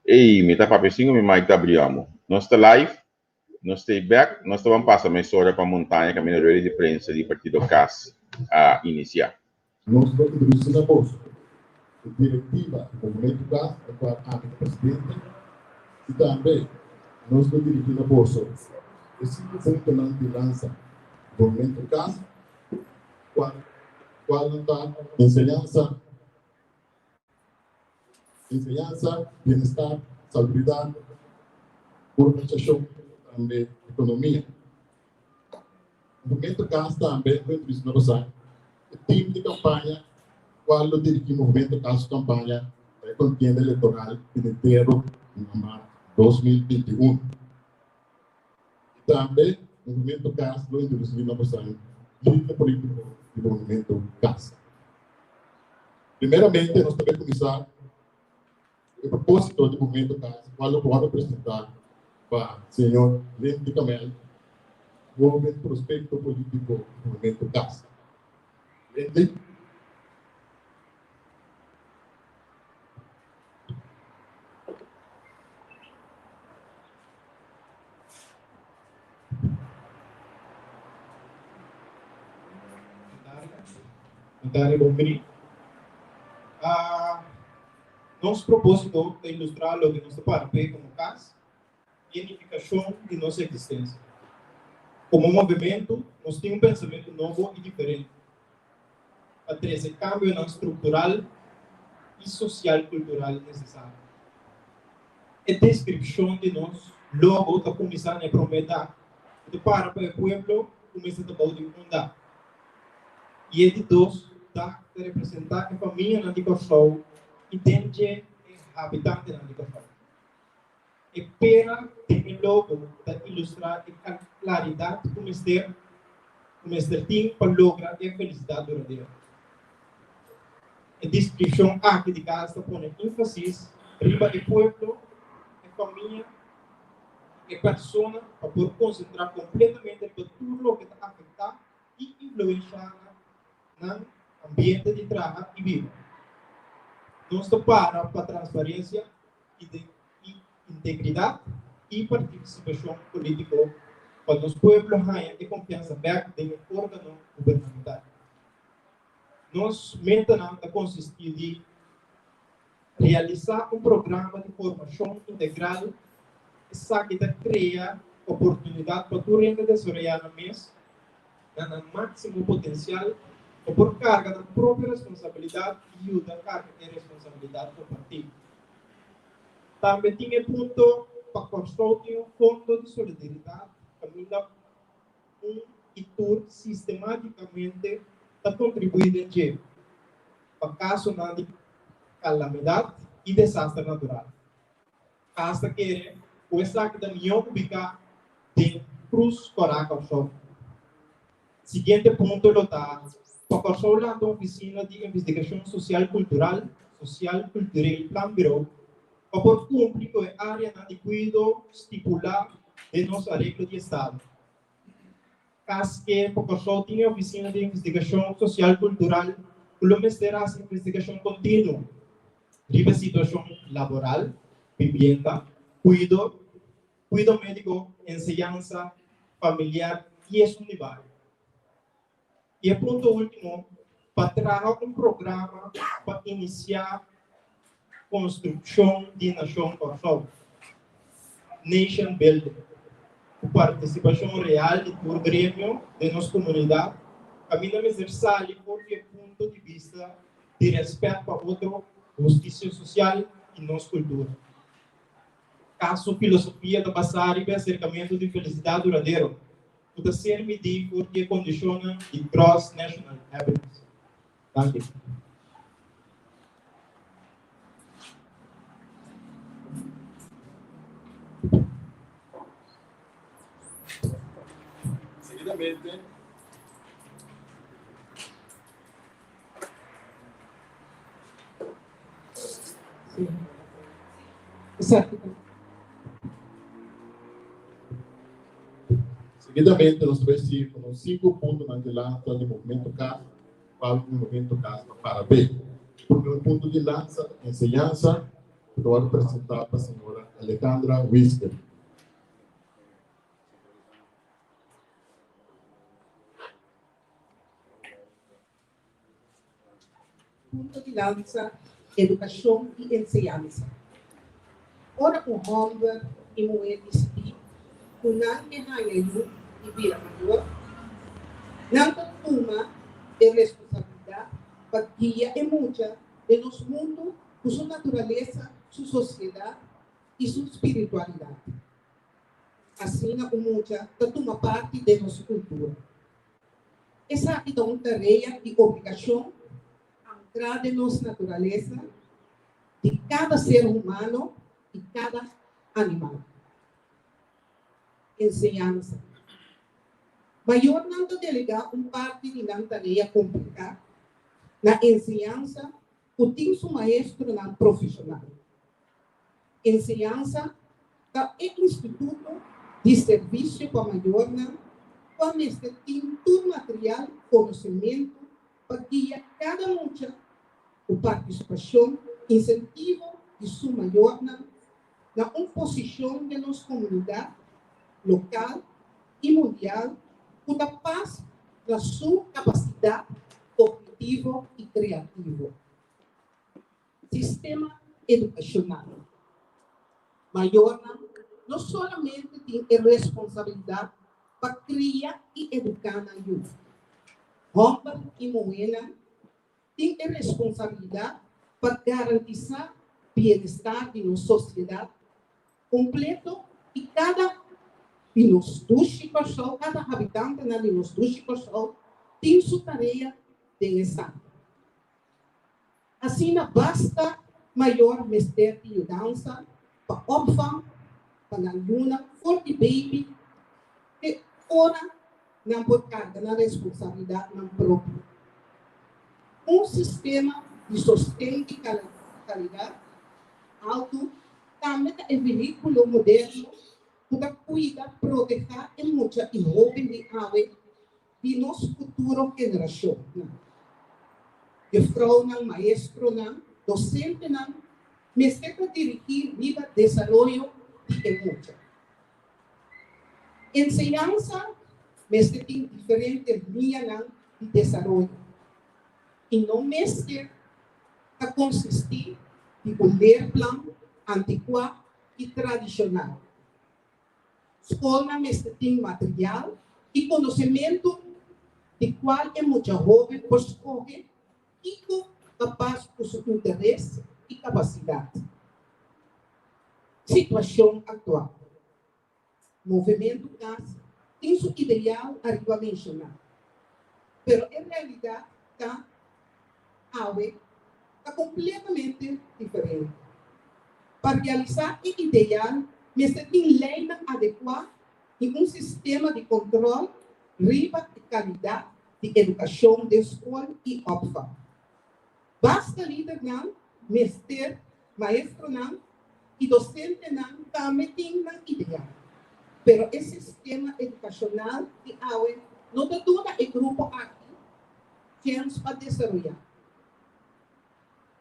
Ei, me tá papecinho, me mic tá abriamo. Nós está live, nós está back, nós vamos passar uma história para a montanha, que a melhoria de prensa de partido CAS a iniciar. Nós estamos introduzindo a bolsa. A diretiva do movimento CAS, a qual a presidente, e também nós estamos dirigindo a bolsa. Esse ponto não de lança do movimento CAS, qual não está ensinança, bem-estar, salubridade, organização, também economia. O movimento CAS também foi introduzido na bolsa. O time de campanha, qual o dirige o movimento CAS campanha, contienda eleitoral inteiro em março de 2021. E também o movimento CAS foi introduzido na bolsa. Líder político do movimento CAS. Primeiramente, nós também começar o propósito do movimento CAS, qual eu vou apresentar para o senhor Lente Camel, o movimento prospecto político do movimento CAS. Lente. Nosso propósito é ilustrar o que nós participamos como CAS e a unificação de nossa existência. Como movimento, nós temos pensamento novo e diferente, para trazer cambio estrutural e social-cultural necessário. A descrição de nós logo está começando a prometer que para o povo começa a fundar. E de dois, está representar a família na educação e tem habitante na educação. E para ter logo para ilustrar a claridade como este tem para lograr a felicidade duradoura. A descrição aqui de casa põe ênfase riba o povo, a família, a pessoa para poder concentrar completamente para tudo o que está afetado e influenciar no ambiente de trabalho e vida. Nós para a transparência e integridade e participação política para os povos tenham confiança aberta em órgão governamental. Nós mentamos a consistir de realizar programa de formação integral que cria oportunidade para tu renda desenvolver no mês, no máximo potencial, por carga da própria responsabilidade e da carga de responsabilidade do partido. Também tinha ponto para construir um fundo de solidariedade que dá e tur sistematicamente a contribuir em dinheiro para caso de calamidade e desastre natural. Hasta que o saque da minha ubicada tem cruz coraca ao Seguinte ponto lotar para controlar a oficina de investigação social cultural e plan bureau para cumprir com a área de cuidado estipular de nossa regra de Estado. Caso que para controlar a oficina de investigação social cultural, o Ministério de Investigação Contínua, riba situação laboral, vivienda, cuidado médico, enseñanza familiar e escolar. E o ponto último, para trabalhar programa para iniciar a construção de nação Kosovo, Nation Building, com participação real de todo o grêmio de nossa comunidade, caminho necessário por ponto de vista de respeito para outro, justiça social e nossa cultura. caso filosofia da passar e acercamento de felicidade duradouro, o ser medir porque condiciona de gross national happiness. Danke. Seguidamente, Sim. Certo. seguidamente nós vamos seguir com os 5 pontos na lança do movimento CAS, para o movimento CAS para B. O primeiro ponto de lança, ensinança, eu vou apresentar para a senhora Alejandra Whisker. Punto de lança, educação e ensinança. Ora, o homem e mulher decidir, o não é raio e vira maior, não toma de responsabilidade para guiar e muita de nosso mundo, com sua natureza, sua sociedade e sua espiritualidade. Assim, o muita toma parte de nossa cultura. Essa é uma tarefa e obrigação ancrada em nossa natureza de cada ser humano e cada animal. Ensinança. Maior não delegar parte de uma tarefa complicada. Na ensinança, o seu maestro na profissional. Ensinança é instituto de serviço para maior quando este tem todo material, conhecimento, para guiar cada mucha com participação, incentivo de sua maior na uma posição de nossa comunidade local e mundial, com a paz da sua capacidade cognitivo e criativo. Sistema educacional. Maior não somente tem a responsabilidade para criar e educar na youth. Homem e mulher têm a responsabilidade para garantizar bem-estar de nossa sociedade completo e cada de nós 12 pessoas, cada habitante de nós 12 pessoas tem sua tarefa de estar. Assim, não basta maior mestre de mudança para opvang, para ajuda, forte baby, que ora não pode carregar na responsabilidade não própria. Sistema de sustento de qualidade alto também é veículo moderno para cuidar, proteger e muita e jovem de ave de nossa futura geração. De vrouw, maestro, docente, mestre para dirigir vida, desenvolvimento e muita. Ensinança, mestre tem diferentes linhas de desenvolvimento. E não mestre a consistir de poder plano antiquado e tradicional. Escola mestre tem material e conhecimento de qual é muito jovem por escolher e capaz por seu interesse e capacidade. Situação atual. Movimento CAS tem seu ideal arriba mencionado, mas em realidade está completamente diferente. Para realizar o ideal, mestre tem lei adequada e sistema de controle riba e qualidade de educação de escola e opvang. Basta líder mestre, maestro e docente também tem ideal. Pero esse sistema educacional de AUE não dá todo o grupo aqui chance para desenvolver.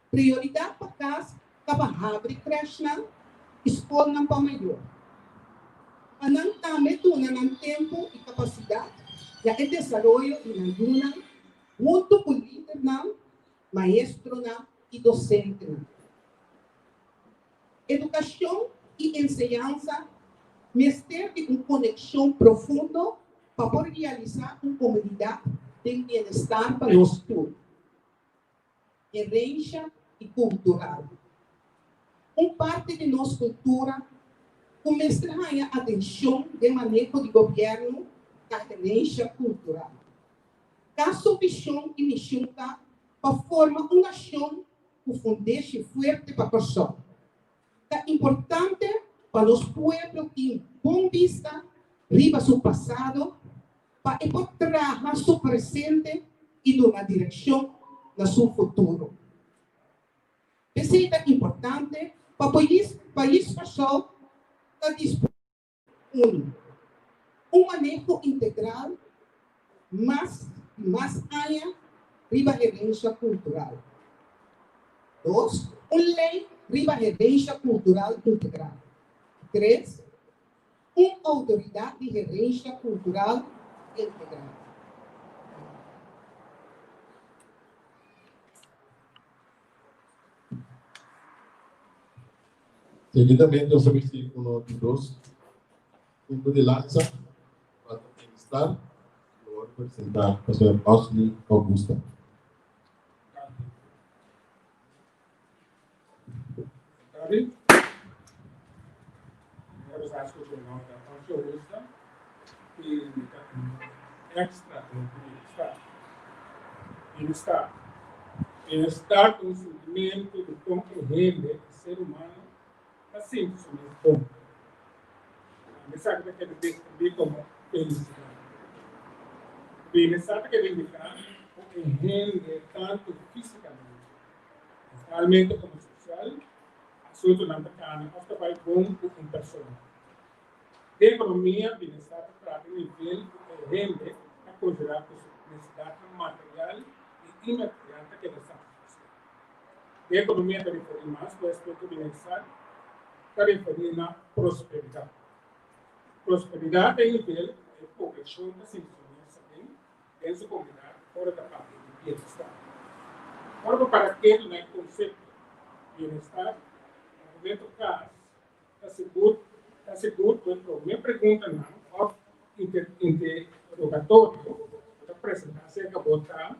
Prioridade para casa, para abrir creche, escola para maior. Anang também tem tempo e capacidade de desenvolver e ajuda muito com líder, maestro e docente. Educação e ensinança mestre de uma conexão profunda para poder realizar uma comunidade de bem-estar para nós todos. Herança e cultural. Parte de nossa cultura Começa a atenção de manejo de governo da gerência cultural. Caso visão e missão para formar uma ação com fundamento forte para a pessoa. É importante para os pueblos que bom vista riba seu passado para encontrar seu presente e dar uma direção no seu futuro. Isso é importante para o país pessoal a dispor um manejo integral mais área riba gerência cultural. 2, lei riba gerência cultural integral. 3, uma autoridade de gerência cultural integral. Seguidamente, o versículo 2, punto de lanza, para entrevistar, lo voy a presentar a pastor Osni Augusta. David, eu acho que o nome da pastor Augusta e extra bem-estar com o sentimento de compreender o ser humano assim como bom. A mensagem que ele descreve como felicidade. Bem-estar que ele indica compreende tanto fisicamente, mentalmente como social, assunto na bacana, hasta vai bom com pessoa. De economia, bem-estar para o nível que rende a considerar a necessidade material e imaterial que ele satisfaz. De economia, deve referir mais com o aspecto de bem-estar, deve referir na prosperidade. Prosperidade é nível de progressão da ciência bem, dentro da comunidade, fora da parte de bem-estar. Ora, para aquele né, conceito de bem-estar, no momento caso, está seguro, minha pergunta não, interrogatório, da apresentação que acabou de dar,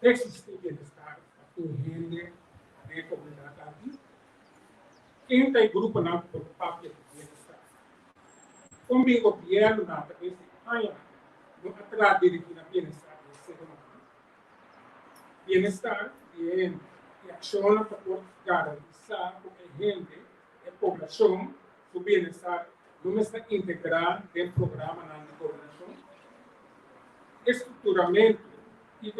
existe bem-estar para o rende da comunidade aqui. Quem tem grupo não preocupado com bem-estar? Como o governo não está pensando, não atrás dele que na bem-estar do ser humano. Bem-estar e ação para garantizar o rende a população do bem-estar não está integrado dentro do programa de governação. Estruturamento e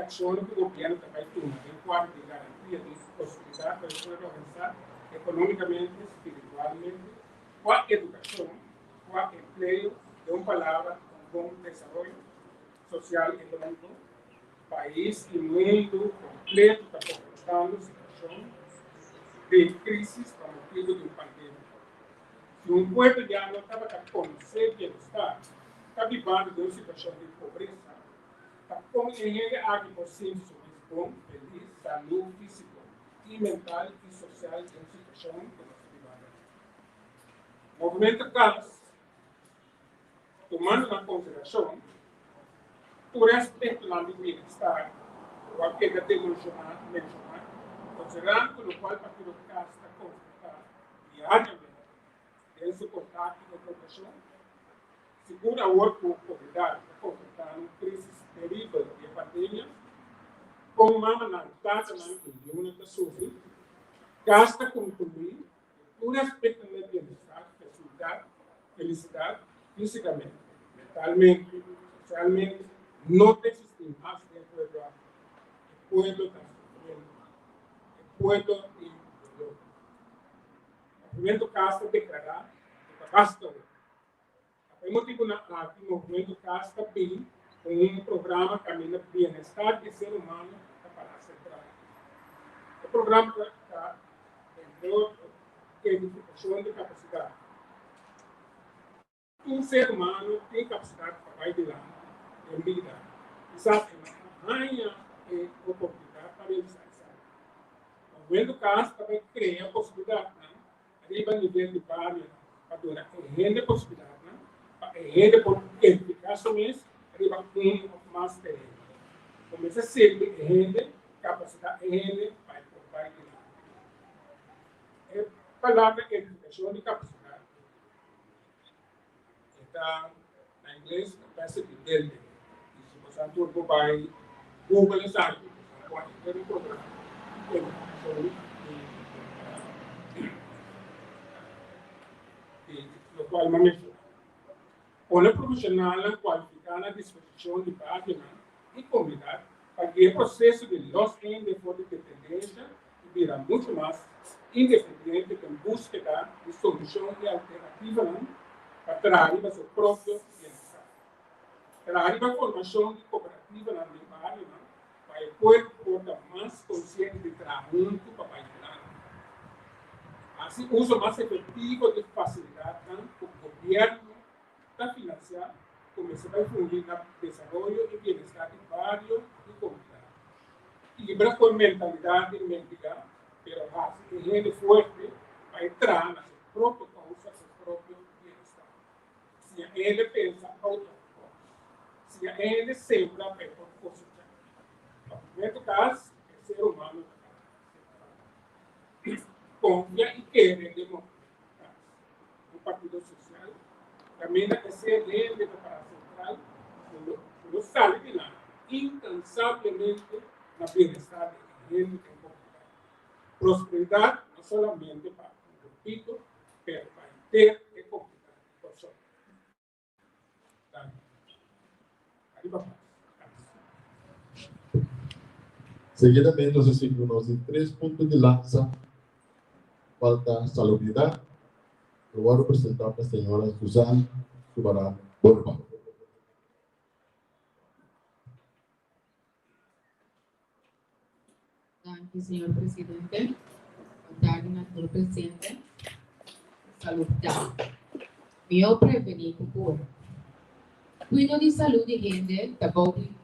a ação que o governo também toma, em quadro de garantia de possibilidade para a pessoa avançar economicamente, espiritualmente, com a educação, com o emprego, de uma palavra, com bom desenvolvimento social e econômico, país e mundo completo está confrontando situação de crise por motivo de pandemia. Se um povo já não estava conhecendo bem-estar, está vivendo de uma situação de pobreza, está com ele aqui por cima bom, feliz, saúde física e mental e social de uma situação que nós vivemos. O movimento CAS, tomando na consideração o respeito do bem-estar, o aquele que mencionar, considerando que o qual o partido CAS está confrontado diariamente em seu contato com a população, segura a oportunidade de confrontar uma crise terrível de pandemia, com uma manifestação que uma pessoa gasta concluir o respeito do bem-estar, felicidade, fisicamente, mentalmente, socialmente, não existem mais dentro do pueblo está sofrendo, o pueblo e o movimento CAS declarar que basta. O motivo do movimento CAS também com um programa que camina bem-estar do ser humano para a central. O programa está, entre outros, edificação de capacidade. Um ser humano tem capacidade para ir de lá, em vida. Exato, ganha oportunidade para realizar isso. O movimento CAS também cria a possibilidade, arriba a nível de barrio, para doar, rende a possibilidade, rende por edificações, arriba com mais terreno. Começa a ser rende, capacidade, rende, vai de lá. É palavra edificação de capacidade, está en inglés, capacity building. Y si por ejemplo, vai Google exacto, cuando tem programa, lo cual maneja. Una profissional qualificada à disposição de página e comunidade para que o processo de login de forma independente vira muito mais independente com busca de solução e alternativa para trazer para seu próprio bem-estar. Trazer a formação de cooperativa na área para o poder portar mais consciente de trabalho para ajudar. Assim, uso mais efetivo de facilidade tanto o governo da financiar começa a fundir no desenvolvimento e bem-estar de vários e comunidades. Libra com mentalidade mendiga, pero hace que gente forte para entrar na sua própria causa, seu próprio bem-estar. Se ele pensa outra coisa, se ele sempre pensa outra coisa. No primeiro caso, é ser humano confia e quer democracia. O Partido Social também é ser líder para a central, não sabe de nada, incansavelmente na bem-estar de gente em comunidade. Prosperidade não somente para o repito, mas para ter e comunidade por só. Arriba Seguidamente, nós seguimos em 3 pontos de lança. Falta salubridade. Eu vou apresentar para a senhora Suzana Subarán Borba. Gracias, señor presidente. Boa tarde, senhor presidente. Saludar. Eu prevenir por cuido de saúde de gente, também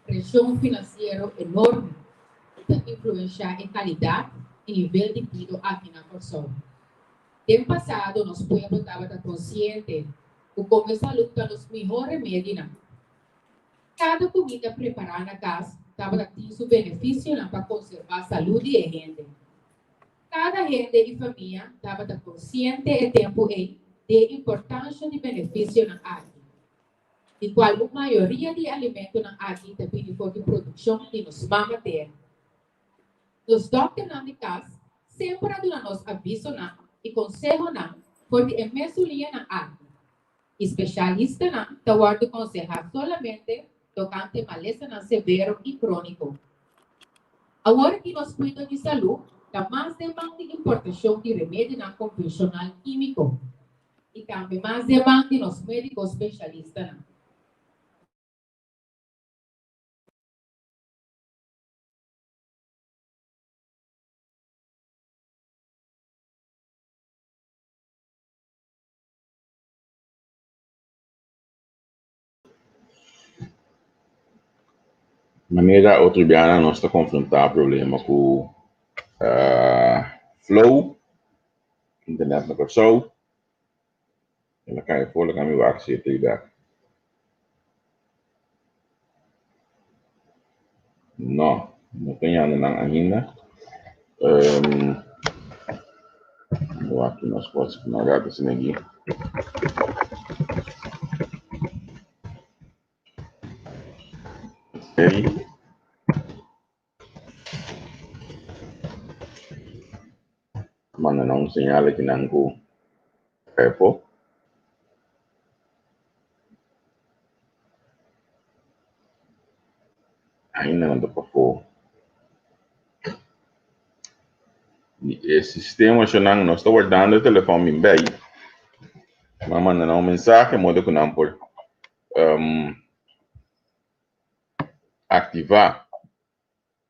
pressão financeira enorme, que influencia em qualidade e nível de vida aqui na Corsol. Tempo passado, nosso povo estava consciente de como a saúde está nos melhores remédios. Cada comida preparada na casa estava tendo seu benefício para conservar a saúde da gente. Cada gente e família estava consciente e tempo da importância de benefício na área. E qual a maioria de alimentos na área depende de produção de nos materna. Os doutores de casa sempre dão nos aviso e consejo porque é mesulinha na área. Especialista está guarda aconselhar solamente tocante malestar severo e crônico. Agora que nós cuidamos de saúde, há mais demanda de importação de remédio não convencional químico e também mais demanda de nos médicos especialistas. De maneira outra, nós estamos confrontando problema com flow, internet na Corsol, ela cai fora, ela vai ser trabalhada. Não tenho nada ainda. Eu acho que nós podemos ignorar esse aqui. Manda não sinal que não com Apple. Ainda não dá para pôr. O sistema chamando nós está guardando o telefone em bem. Mas manda não mensagem modo que não por ativar.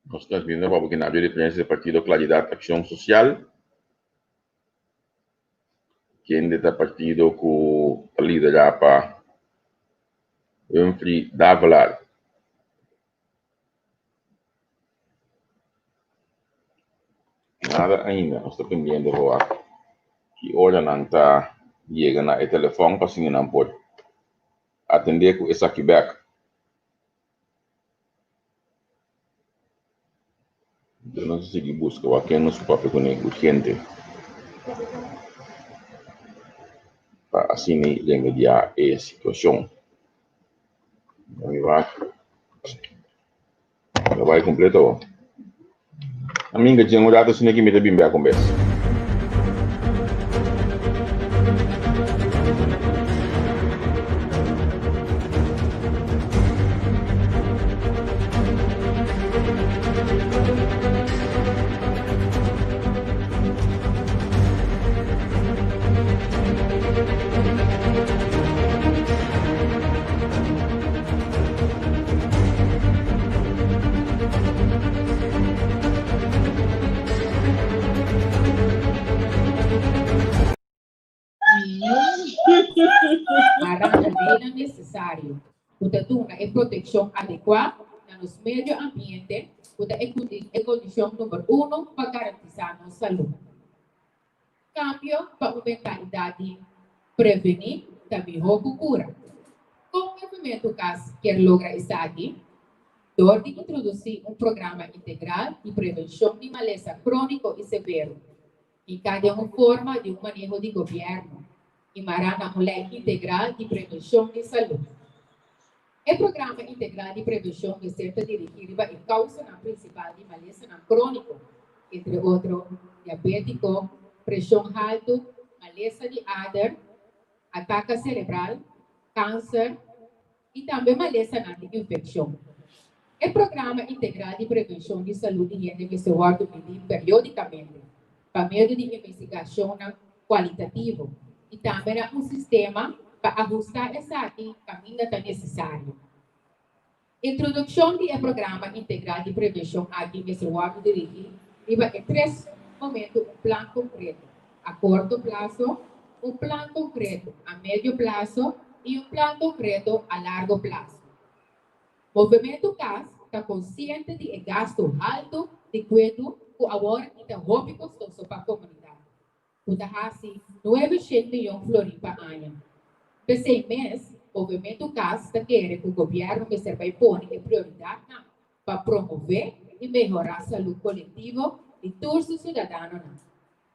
Nós estamos vendo para que não haja diferença de partido Claridade Ação Social. Quem está partido com a líder para Humphrey Davalar. Nada ainda, nós estamos pendendo agora. Que hora não está chegando o telefone para se não pode atender com esse aqui back. Então, nós seguimos buscando aqui no nosso papel com urgente. Para assim remediar a situação. Vai completo. A minha tinha mudado assim que me deu bem a conversa. Para é necessário. Portanto, a proteção adequada nos meio ambiente é condição número 1 para garantizar nossa saúde. Cambio para uma mentalidade prevenir também roubo cura. Com o movimento CAS quer lograr isso aqui, dor de introduzir programa integral de prevenção de maleza crônico e severo, em cada forma de manejo de governo, e marana uma lei integral de prevenção de saúde. O programa integral de prevenção de certa dirigiva e causa principal de maleza crônico, entre outros, diabético, pressão alta, maleza de Ader, ataque cerebral, câncer e também maleza de infecção. O programa integral de prevenção de saúde e deve ser medido periodicamente, para meio de investigação qualitativa e também sistema para ajustar essa caminho necessário. Introdução do programa integral de prevenção aqui deve ser dirigido em 3 momentos: plano concreto a curto prazo, plano concreto a médio prazo e plano concreto a largo prazo. Movimento CAS está consciente de gasto alto de cuidado que agora está muito custoso para a comunidade. Assim, 900 milhões de florins por ano. Por 6 meses, o movimento CAS está querendo que o governo vai pôr prioridade para promover e melhorar a saúde coletiva de todos os cidadãos.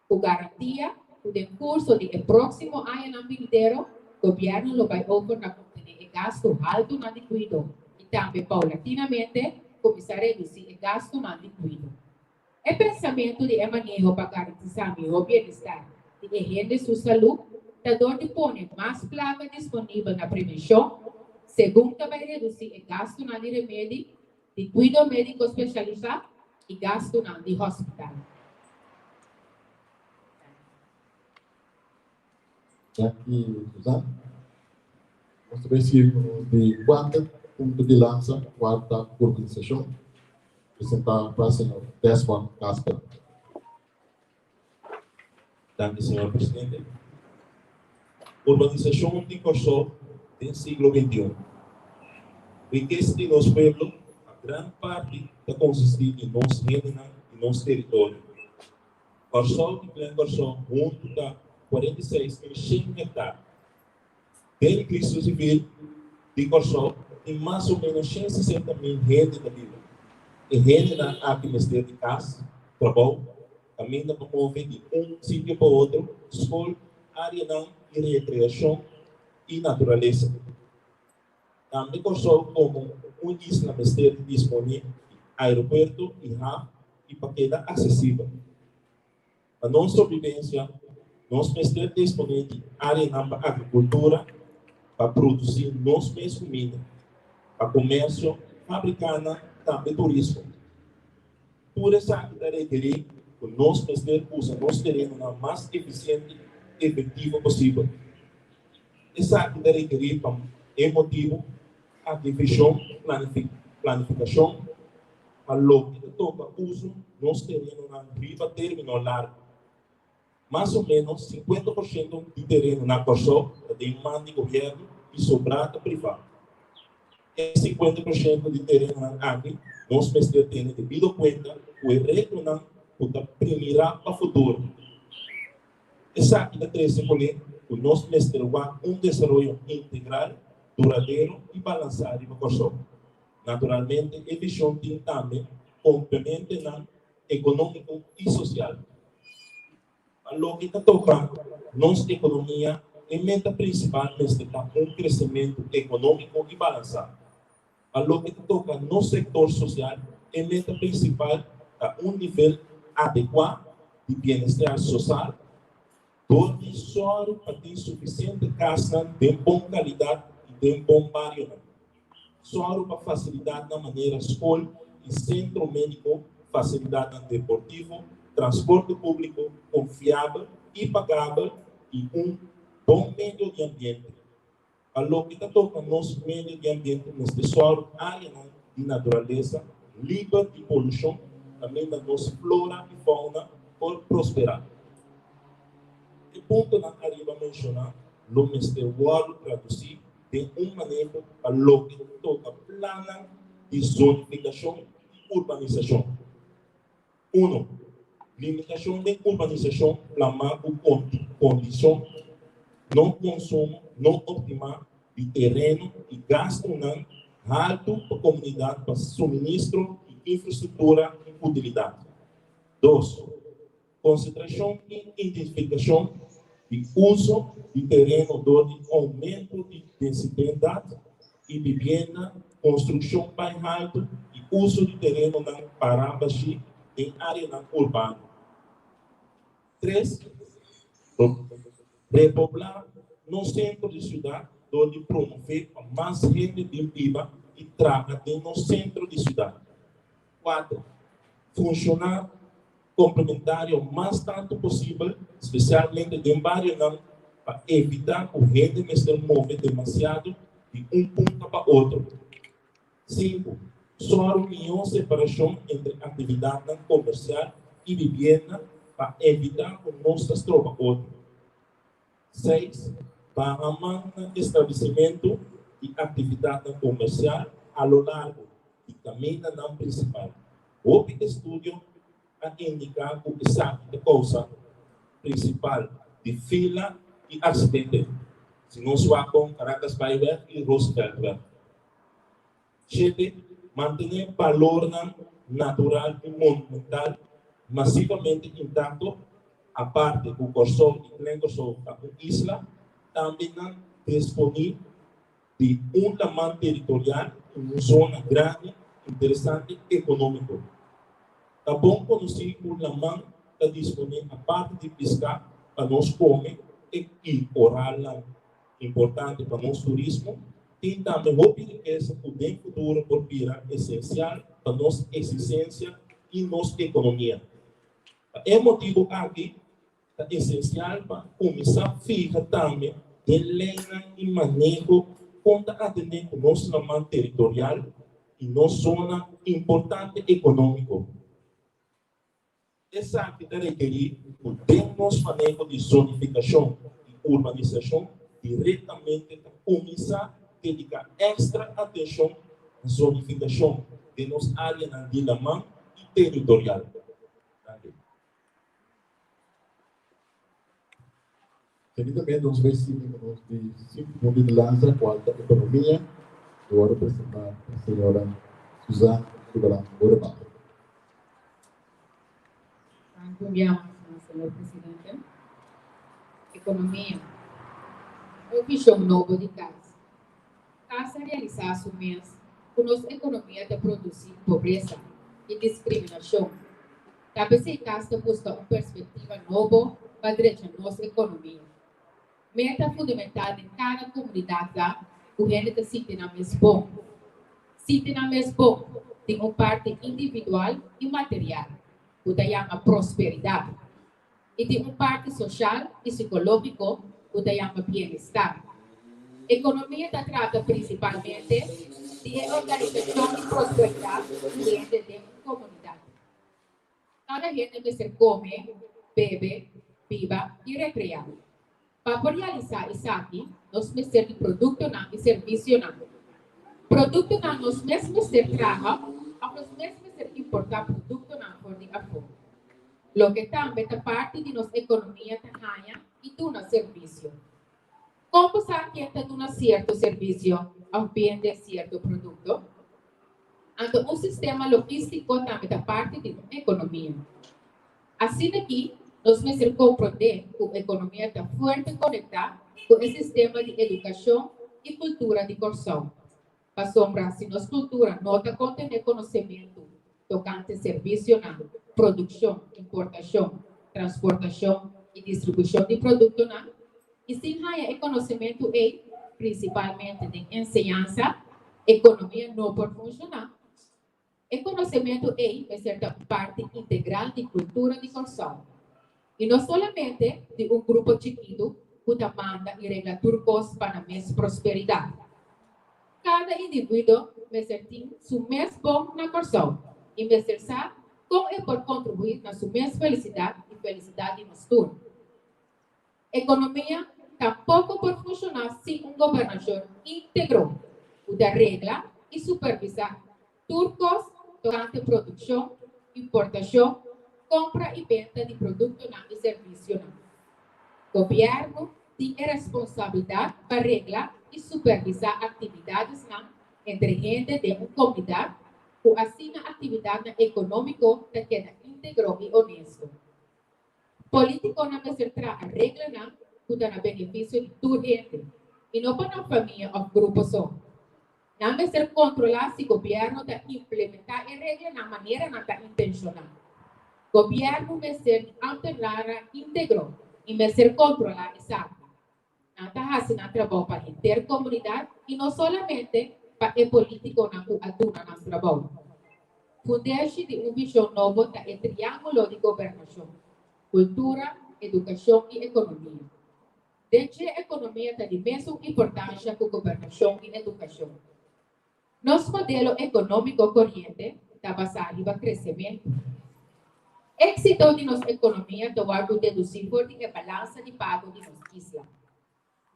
Com garantia que no curso do próximo ano inteiro, o governo vai oferecer gasto alto de cuidado e também, paulatinamente, começar a reduzir o gasto de cuidado. O pensamento de manejo para garantizar melhor bem-estar e rende sua saúde, está de pôr mais placa disponível na prevenção, segundo vai reduzir o gasto de remédio, de cuidado médico especializado e gasto de hospital. Aqui, Suzana, nós versículo de 4 ponto de lança, quarta organização, apresentar para o senhor Desmond Casper. Danke, senhor presidente. Urbanização de Corsó do século XXI. Riqueza de nosso pueblo, a grande parte está consistida em nosso reino e nosso território. Corsó e Pleno Corsó, junto da 46.100 hectares. Desde Cristo Civil de Corsó, tem mais ou menos 160.000 gente da vida. E gente na administração de casa, trabalho, caminha para mover de sítio para outro, escola, área e recreação e natureza. Também Corsó como isla mistério disponível, aeroporto e hub e paquete acessível. A nossa sobrevivência, nós precisamos disponível de área para agricultura, para produzir nossa mesma comida, para comércio, fabricando, também turismo. Por essa requerir que nós precisamos usar nosso terreno na mais eficiente e efetiva possível. Essa requerir é motivo a divisão, planificação, a lo que toca uso nosso terreno na riba terminal largo. Mais ou menos 50% de terreno na Corsó tem mão de governo e sobrado privado. E 50% de terreno na área, nós precisamos ter devido conta o retorno para primeira para o futuro. Essa é a terceira colher, que nós precisamos desenvolvimento integral, duradouro e balançado para Corsó. Naturalmente, a visão tem também complemento econômico e social. A lógica toca nossa economia a meta principal é um crescimento econômico e balançado. A lo que toca no setor social, a meta principal é um nível adequado de bem-estar social, onde só para ter suficiente casa de boa qualidade e de bom bairro. Só para facilidade na maneira escola e centro médico, facilidade deportivo, transporte público confiável e pagável e bom meio de ambiente. A lo que toca nosso meio de ambiente neste solo área de natureza, livre de poluição, também da nossa flora e fauna por prosperar. O ponto na arriba mencionar, no mestre Ward traduzir de manejo a lo que toca plana de zonificação e urbanização. 1. Limitação de urbanização, plana com condição, não consumo, não optimal de terreno e gasto não alto para a comunidade para suministro e infraestrutura e utilidade. 2. Concentração e identificação de uso de terreno onde aumento de densidade e vivenda, construção mais alto e uso de terreno na parábase em área urbana. 3. Repoblar no centro de cidade, onde promover mais gente viva e trabalhar no centro de cidade. 4. Funcionar complementário o mais tanto possível, especialmente em bairros para evitar que o rede se move demasiado de um ponto para outro. 5. Só união separação entre atividade comercial e vivenda para evitar que não se troca outro. 6. Para manter estabelecimento e atividade comercial a lo largo do caminho não principal. O estudo a indicar o que sabe da causa principal de fila e acidente. Se não se com Caracas Bayberg e Roosevelt. 7. Manter valor natural e monumental massivamente intacto, a parte do Corsol e Glencorsol da isla, também disponível de tamanho territorial em uma zona grande, interessante e econômico. É bom conhecer o Lamang está disponível a parte de pescar para nós comer e oral importante para nosso turismo. Tem também uma riqueza que no futuro por vir essencial para nossa existência e nossa economia. É motivo aqui é essencial para começar a ficar também de lei e manejo contra atender o nosso Lamang territorial e nossa zona importante econômico. Essa aqui requer o nosso manejo de zonificação e urbanização diretamente para começar a dedicar extra atenção à zonificação de nossa área de Lamang e territorial. Seguidamente, nós vamos de 5 minutos de lança com a economia. Agora, apresentar a senhora Suzana Ribeirão Borba. Senhor Presidente. Economia. O visão novo de casa. Casa realizar o mês com nossa economia de produzir pobreza e discriminação. Talvez a casa busca uma perspectiva nova para dirigir nossa economia. Meta fundamental em cada comunidade lá, o gente se tem na mesma bom. Se tem na mesma bom, tem uma parte individual e material, o que chama prosperidade. E tem uma parte social e psicológica, o que chama bem-estar. Economia trata principalmente de organização e prosperidade dentro de uma comunidade. Cada gente deve come, bebe, viva e recrear. Para realizar isso aqui, nós precisamos de produto e serviço. Produto nós mesmos trabalhamos, nós mesmos importar produto fora de fora. Lo que também é parte de nossa economia e do nosso serviço. Como se atiende de um certo serviço ao bem de certo produto? Então, o sistema logístico também é parte de nossa economia. Assim aqui, nós precisamos compreender que a economia está forte conectada com o sistema de educação e cultura de corção. Para sombra, se nossa cultura não está contendo conhecimento tocante serviço, produção, importação, transportação e distribuição de produtos, e sem há conhecimento principalmente de ensinança, economia não pode funcionar. O conhecimento é certa parte integral de cultura de corção. E não somente de grupo chiquito que demanda e regula turcos para mais prosperidade. Cada indivíduo vai ser seu mais bom na corção e vai ser sabe como pode contribuir na sua mais felicidade e felicidade no futuro. Economia tampouco pode funcionar sem governação íntegro, que dá regra e supervisar turcos durante produção, importação, compra e venda de produtos e serviços. O governo tem a responsabilidade para regular e supervisar atividades entre gente de uma comunidade que assina atividade econômica que queda íntegro e honesto. Político não vai ser a regra que dá benefício de toda gente e não para a família ou grupo só. Não vai ser controlar se o governo está implementar a regra na maneira não está intencional. O governo vai ser alternar íntegro e vai ser controlar exato. Não está fazendo trabalho para a intercomunidade e não somente para o político que atua no trabalho. Funde-se de uma visão nova da triângulo de governação, cultura, educação e economia. Desde a economia está de mesma importância que a governação e educação. Nosso modelo econômico corrente está baseado no crescimento. Éxito de nossa economia é o deduzir por a balança de pago de nossa isla.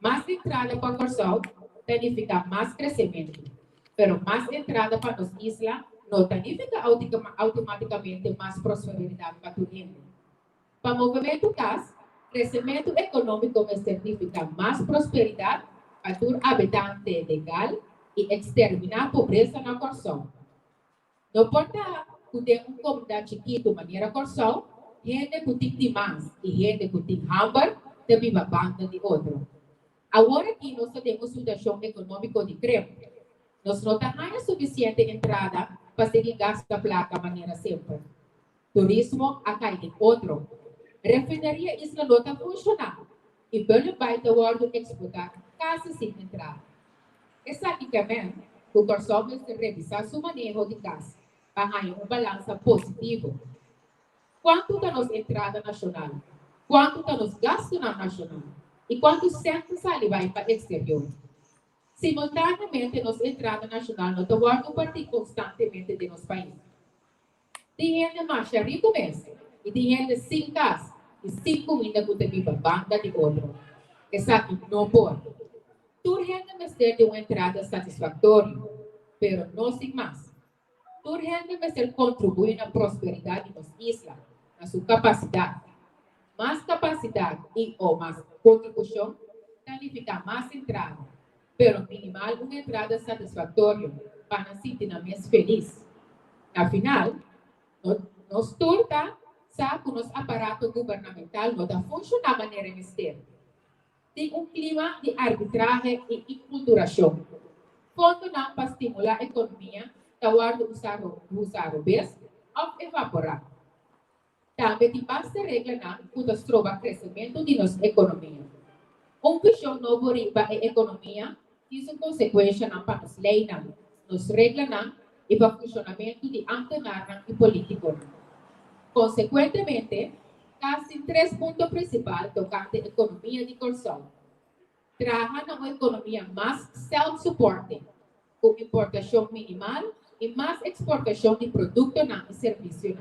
Mais entrada para a corção significa mais crescimento, mas mais entrada para nossa isla não significa automaticamente mais prosperidade para o mundo. Para o movimento CAS, crescimento econômico vai significar mais prosperidade para o habitante legal e exterminar a pobreza na corção. Não importa que tem uma comunidade chiquita de maneira corção, gente que tem demais e gente que tem hamburger, também uma banda de outro. Agora que nós temos uma situação econômica de creme, nós não temos suficiente entrada para seguir gastar placa de maneira simples. Turismo a cair de outro. Refinaria isla não está funcionando e pelo baita world exportar quase sem entrada. Exatamente, o corção vai revisar seu manejo de gás para ganhar uma balança positiva. Quanto está nossa entrada nacional? Quanto está nosso gasto nacional? E quanto centros ali vai para o exterior? Simultaneamente, nossa entrada nacional não está partir constantemente de nosso país. Tem gente mais rico mesmo, e tem gente sem casa, e sem comida que tem uma banda de outro. Exato, não pode. Toda gente vai ter uma entrada satisfatória, mas não sem mais. Toda gente vai ser contribuir na prosperidade de nossa isla, na sua capacidade. Mais capacidade e ou mais contribuição significa mais entrada, mas minimal uma entrada satisfatória para se sentir mais feliz. Afinal, nós todos sabemos que o nosso aparato governamental não está funcionando da maneira mistério. Tem clima de arbitragem e enculturação. Quando não para estimular a economia, está usar o BES ou evaporar. Também tem bastante regra que nos trova crescimento de nossa economia. Visão novo para a economia tem consequência para as leis, nos regras e para o funcionamento de antenar e político. Consequentemente, quase 3 pontos principais tocante à economia de corção. Trabalha uma economia mais self-supporting, com importação minimal e mais exportação de produtos e serviços.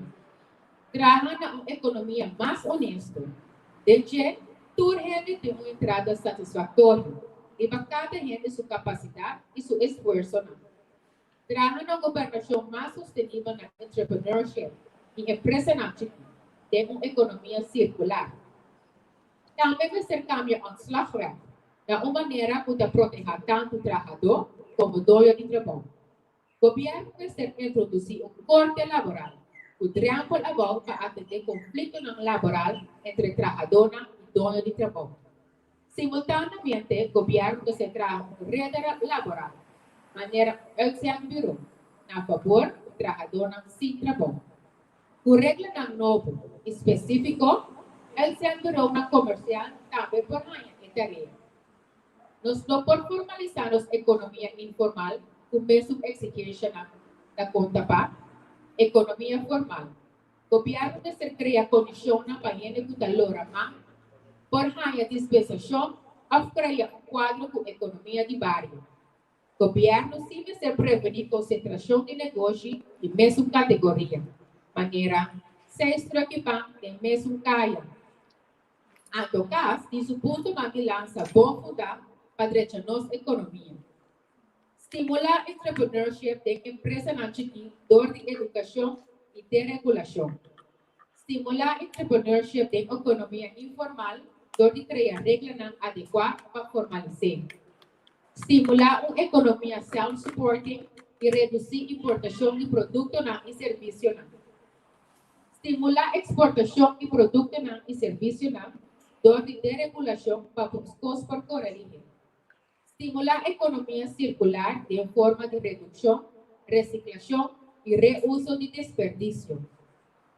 Trabalha uma economia mais honesta, desde toda gente tem uma entrada satisfatória e para cada gente sua capacidade e seu esforço. Trabalha uma governação mais sustentável na entrepreneurship e empresa tem uma economia circular. Também vai ser cambio anslagrecht, da uma maneira que proteger tanto o trabalhador como o dono de trabalho. O governo vai ser introduzir corte laboral O triângulo above para atender conflito laboral entre trabalhadora e dono de trabalho. Simultaneamente, o governo se traz rede laboral, maneira el bureau, a favor do trabalhador sem trabalho. O regra novo específico, el bureau na comercial também por ganhar em tarefa. Nós não por formalizar a economia informal, com mesmo execution da conta para economia formal. O governo deve criar condições para executar o por ganhar dispensação, a criar quadro com economia de bairro. O governo deve ser prevenir concentração de negócio de mesma categoria, maneira se estruturar de mesmo caia. Em todo caso, diz o ponto que lança bom fundar para a nossa economia. Estimular entrepreneurship de empresas na dor de educação e deregulação. Estimular entrepreneurship de economia informal, dor de criar regras adequadas para formalizar. Estimular uma economia self-supporting e reduzir importação de produtos e serviços. Estimular exportação de produtos e serviços, dor de deregulação para os custos por corrigir. Estimular a economia circular de forma de redução, reciclação e reuso de desperdício.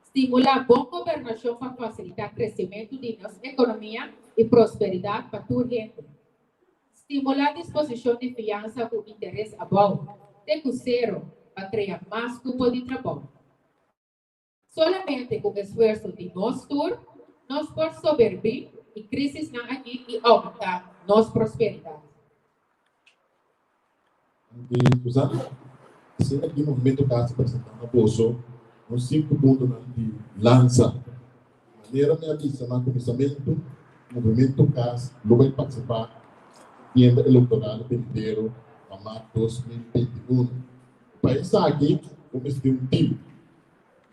Estimular boa governação para facilitar o crescimento de nossa economia e prosperidade para toda a gente. Estimular a disposição de fiança com interesse abaixo, de cruzeiro, para criar mais cupo de trabalho. Solamente com o esforço de nós todos, nós podemos sobreviver e crises na aqui e aumentar nossa prosperidade. Susana, sendo aqui o movimento CAS apresentando a Poço, uns 5 pontos de lança. De maneira me avisa no começamento, o movimento CAS não vai participar da agenda eleitoral vendeiro para março de 2021. O país está aqui, como esse um time.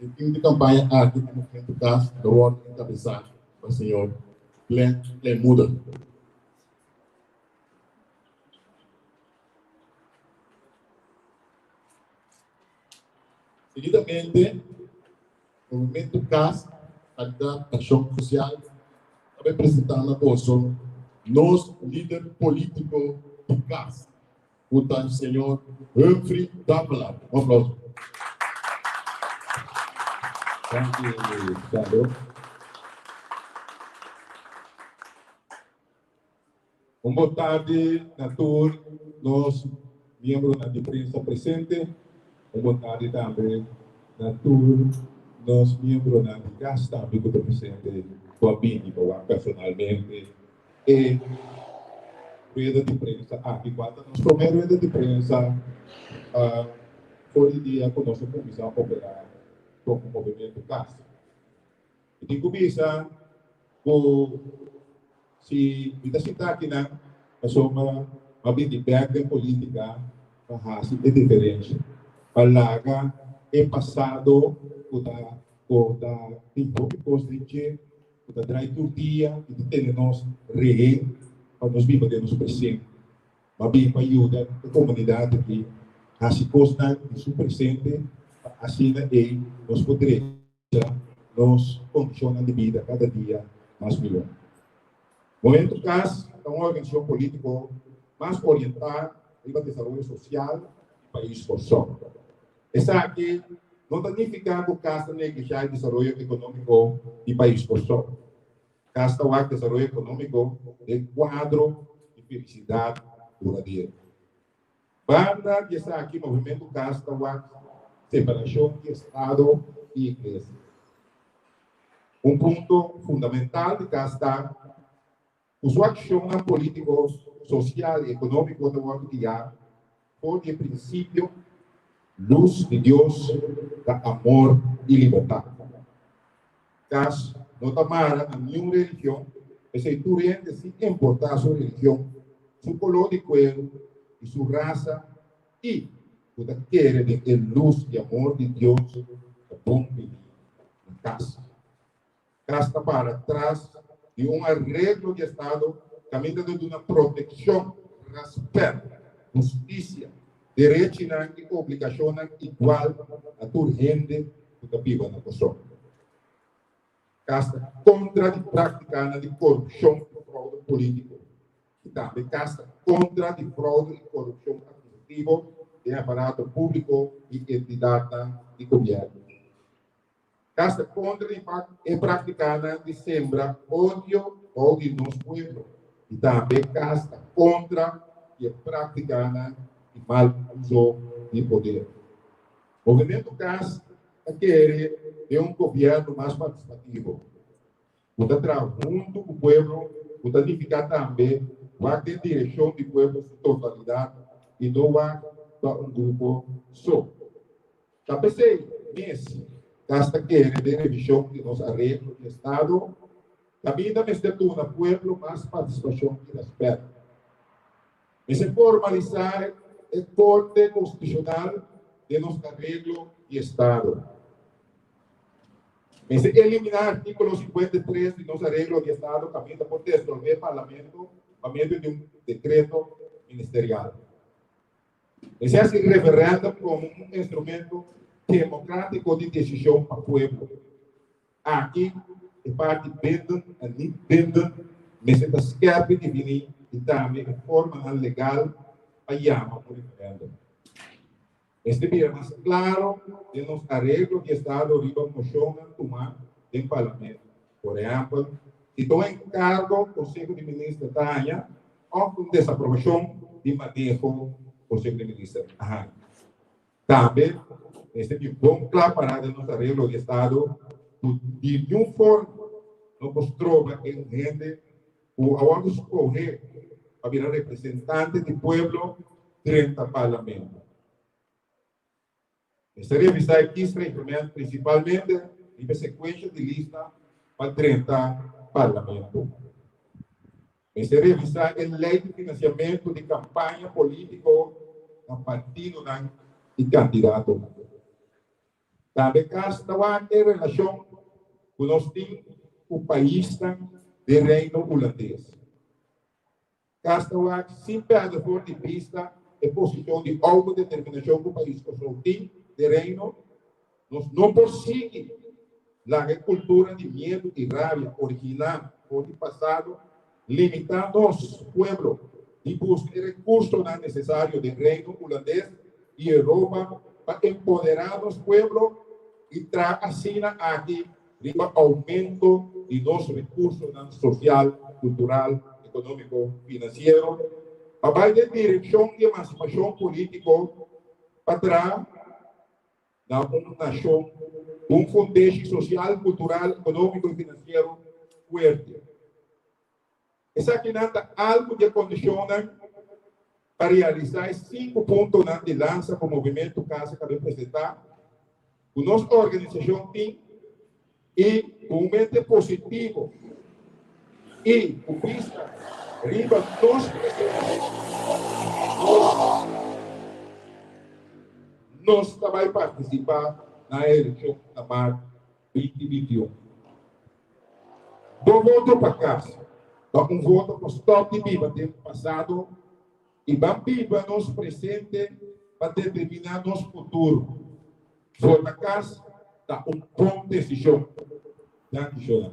O time de campanha aqui do movimento CAS, da ordem encabeçada para o senhor Glenn Muda. Seguidamente, o movimento CAS, da Ação Social, vai apresentar na Poço, nosso líder político do CAS, o senhor Humphrey Dabbler. Um aplauso. Boa tarde a todos os membros da imprensa presentes. Boa tarde também a todos os membros da CAS também que estão presentes, personalmente. E rueda de prensa, aqui quando nós primeiro rueda de prensa, foi o dia que nós começamos a operar com o movimento CAS. E de começar, se kita cita aqui na soma mabindi pega política a raça é diferente. Alaga é passado o da tempo que construir o da drive do dia e de ter nós rei para nós viver nos presente. Mabindi para ajuda a comunidade que a se consta de seu presente assim é nós poderemos nos condições de vida cada dia mais melhor. O movimento CAS é uma organização política mais orientada para o desenvolvimento social do país por só. Essa aqui não significa que o CAS negligencia o desenvolvimento econômico do país por só. CAS está o desenvolvimento econômico de quadro de felicidade duradoura. Banda que está aqui, o movimento CAS está o separação de Estado e Igreja. Um ponto fundamental de CAS está os acciones políticos, social y económicos de Guatemala por el principio luz de Dios, de amor y libertad. Cas no tomara a ninguna religión, ese turente sin importar su religión, su color de cuero y su raza y toda quiere de luz y amor de Dios de bom vivir en casa. Casta para atrás de um arreglo de Estado, caminhando de uma proteção, respeito, justiça, direito e obrigação igual a toda gente da viva na pessoa. Casta contra a prática de corrupção e fraude político. E também casta contra a fraude e corrupção administrativa de aparato público e entidade de governo. Casta contra a prática de sembra ódio no pueblo. E também casta contra a prática de mal uso de poder. O movimento CAS quer governo mais participativo. Puta trabalhar junto com o povo, puta unificar também, vai ter direção do povo em totalidade e não vai para grupo só. Já pensei nisso, esta quer de revisão de nosso arreglo do Estado, também da mesma no povo mais participação e respeito. E se formalizar a Corte Constitucional de nosso arreglo de Estado. E se eliminar o artículo 53 de nosso arreglo de Estado, também por dissolver o Parlamento a meio de decreto ministerial. E se hace referendo como instrumento democrático de decisão para o povo. Aqui, a parte benda e não benda, mas se quer definir e também de forma legal a chama por referendo. Este vira mais claro de nos arreglos de Estado riba moção a tomar em Parlamento. Por exemplo, se estou em cargo do Conselho de Ministros Tanha, ou com desaprovação de manejo do Conselho de Ministros. Também, este é um bom claro para nos arreglos de Estado, de nenhuma forma, não mostrou em gente o aguardo escolher para virar representante do povo frente ao Parlamento. Esta revisão aqui instrumento principalmente em sequência de lista para 30 parlamentos. Esta revisão é lei de financiamento de campanha política a partido e candidato. Também está em relação com o país de reino holandês. Está sempre a favor de vista a posição de autodeterminação do país que de reino, nós não prosseguimos a agricultura de medo e raiva original ou de passado, limitando nosso povo e buscar recursos necessários do reino holandês e Europa para empoderar nosso povo e trazer assim aqui o aumento de nossos recursos social, cultural, econômico, financeiro, a base de direção e emancipação política para na uma nação, contexto social, cultural, econômico e financeiro forte. Essa aqui é algo que condiciona para realizar 5 pontos de lança com o movimento CAS que acabei de apresentar. A nossa organização tem um mente positivo e o vista riba nós também participar na eleição da marca 2021. Do voto para casa, voto para o stop de viva tempo passado e vamos viva nosso presente para determinar nosso futuro. Voto para casa dá bom decisão. Danke schön.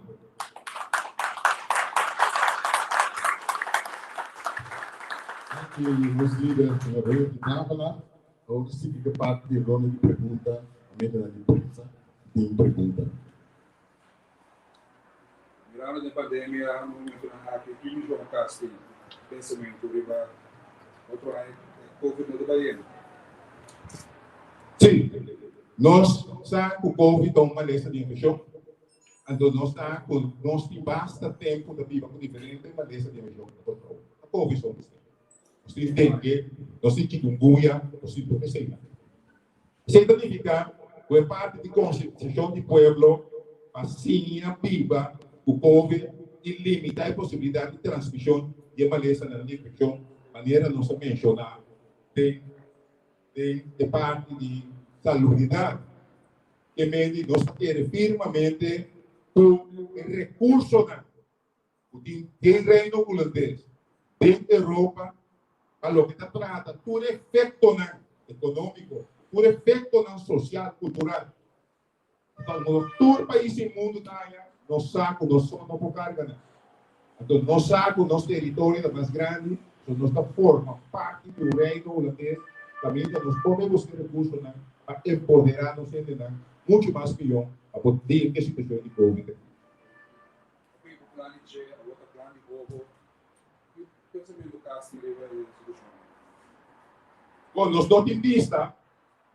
Aqui, os líderes da rede de Návala, ou se fica parte de ronda de pergunta, a medida de imprensa, tem pergunta. Durante a pandemia, no momento que o João Castro pensamento sobre outro ano, Covid no Bahia. Sim, nós sabemos que o Covid é uma lista de infecção. Então, nós estamos com nós basta tempo de viver com diferente lista de infecção. A Covid são nós temos dengue, nós temos chikungunya, nós temos professora. Isso significa que é parte de conscientização do povo, assim, viva o Covid e limitar a possibilidade de transmissão de uma lista de infecção, de maneira não se mencionar de parte de salubridade, que mede nós queremos firmemente o recurso do reino holandês, da Europa, a lo que está trata, por efeito econômico, por efeito social, cultural. Então, todo país do mundo está nós saco, nós somos não por carga, né? Então, nós saco, nosso território é mais grande, então nós forma parte do reino holandês, também nós podemos ter recursos, né? Para empoderar nos né? Muito mais pior a poder que situação de Covid. O plano de a outra plano de bobo, e o pensamento do caso que leva a solução. Bom, nós não temos vista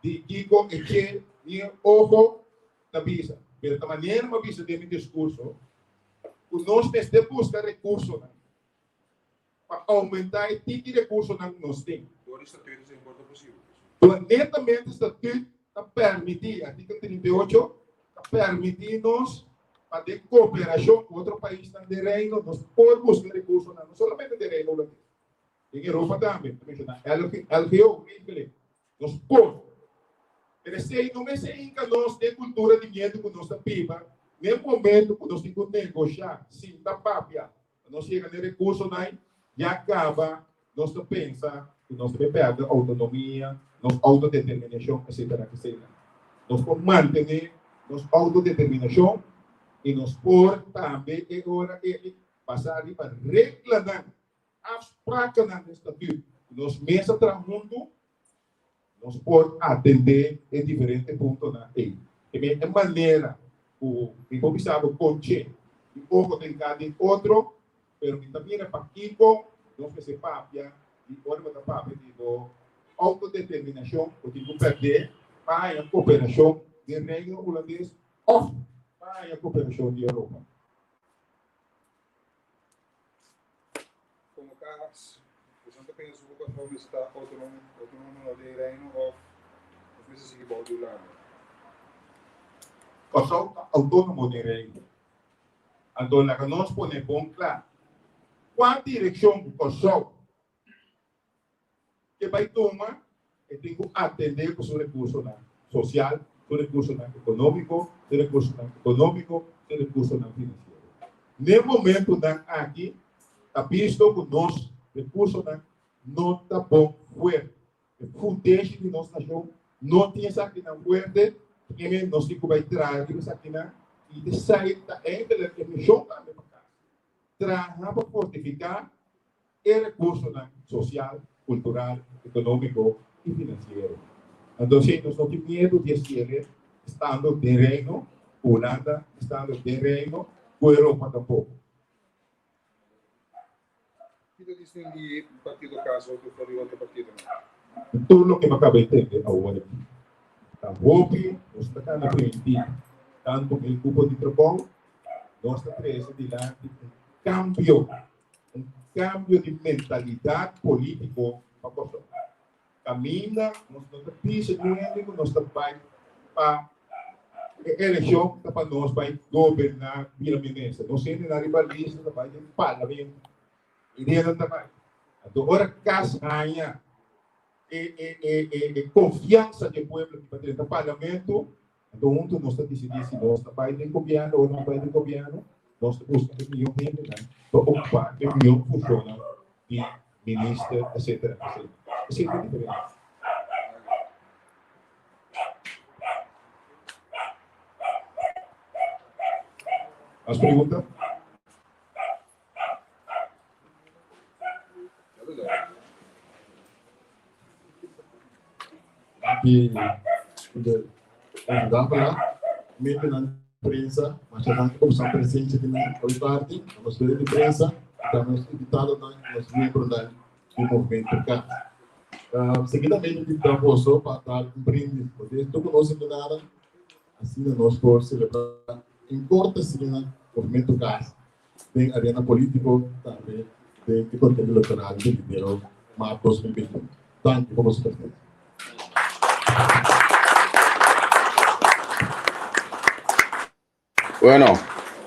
de Kiko e que nem ojo na visa. Mas da maneira uma visa de meu discurso, nós temos de buscar recursos para aumentar o tipo de recursos que nós temos. Por isso, tudo é importante possível. Planetamente, está tudo a permitir, artigo 38, a permitir-nos a ter cooperação com outro país de reino, nós podemos buscar recursos, não somente de reino, em Europa também, LGO, nós podemos. Mas se não é assim que nós temos cultura de medo com nossa pipa, nem momento que nós temos que negociar, sim, da papia, nós chegamos a recursos, e acaba, nós pensamos que nós devemos perder autonomia, nossa autodeterminação, etc. Nós podemos manter nossa autodeterminação e nós podemos também agora passar para reclamar afspraken neste estatuto. Nós mesmo tramundo, nós podemos atender em diferentes pontos na lei. De maneira, o improvisado conche, e pouco tem cada outro, mas também é para Kiko, nós que se papia, e olha para papia, digo, autodeterminação, porque não perder para a cooperação do reino holandês ou para a cooperação de Europa. Como caso, você pensa que o governo está autônomo de reino ou às vezes se pode do lado. O sou autônomo de reino. Então, nós podemos bom claro. Qual direção o sou que vai tomar, eu tenho que atender com o recurso social, o recurso econômico, o recurso financeiro. No momento aqui, está visto que nós recursos não está bom fuerte. O fundamento de nossa nação não tem essa aqui na fuerte, que nós temos que vai trazer essa aqui na e de sair da entre a missão também para cá. Trabalhar para fortificar o recurso social, cultural, econômico e financeiro. Então, se nós não temos medo de ser estando de reino, Holanda, estando de reino, com a Europa tampouco. E da distinguir o partido caso ou do outro partido? Tudo o que eu acabei de entender agora. A Hope, nós estamos na frente, tanto com o grupo de trabalho, nós estamos presentes lá um cambio de mentalidade política para Kosovo. Caminha, nós estamos precisando, nós estamos para a eleição para nós vai governar via ministra. Nós temos na rivalista, vai ter parlamento. E dentro também. Agora, caso ganha confiança do povo que vai ter no parlamento, então, nós estamos decidindo se nós vai ter governo ou não vai ter governo, nós buscamos o melhor para ocupar o melhor funciona de ministro, etc. Isso é diferente. As perguntas? Que ajudava lá, mesmo na imprensa, mas também como são presentes aqui na parte, na nossa de imprensa, estamos invitados nos membros do movimento cá. Seguidamente, o que posso para estar cumprindo, porque estou conosco nada, assim nós podemos celebrar em corta semana o movimento cá, tem arena político também, tem que conteúdo eleitoral de Ribeirão, março 2021. Tanto como se presente. Bueno,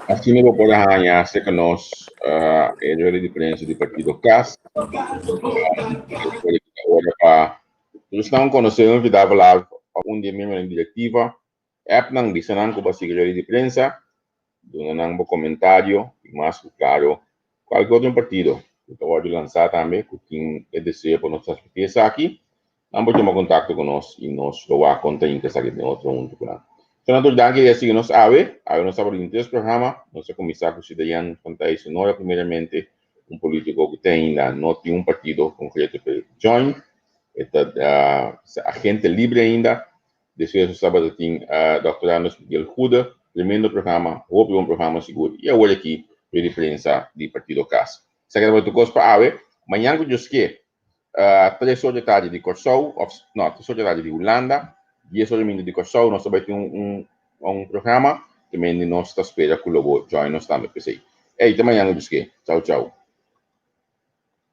así me puede arañarse con los héroes de prensa del partido CAS. Nós estamos conhecendo que dava lá um dia mesmo na diretiva, não disse não que secretário de prensa, não um comentário, mais claro, qualquer outro partido que pode lançar também, que tem desejo para nossas pesquisas aqui, não pode tomar contato com nós e nós vamos contar em que está aqui em outro mundo. Senador, danke que sigue nos ave nos abrindo esse programa, nosso comissário cidadão conta isso, não é primeiramente um político que tem ainda, não tem um partido concreto para join, a gente livre ainda, depois sábado tem Dr. Anos Miguel Huda, tremendo programa, um programa seguro, e agora aqui, para a diferença do Partido CAS. Secretário do COS para ave, amanhã que eu que 3 horas da tarde de Corsou, não, 3 horas da tarde de Holanda, 10 horas de Corsou, nós vai ter um programa, também nós está espera que o logo join nós também, pensei. Ei, até amanhã, tchau, tchau.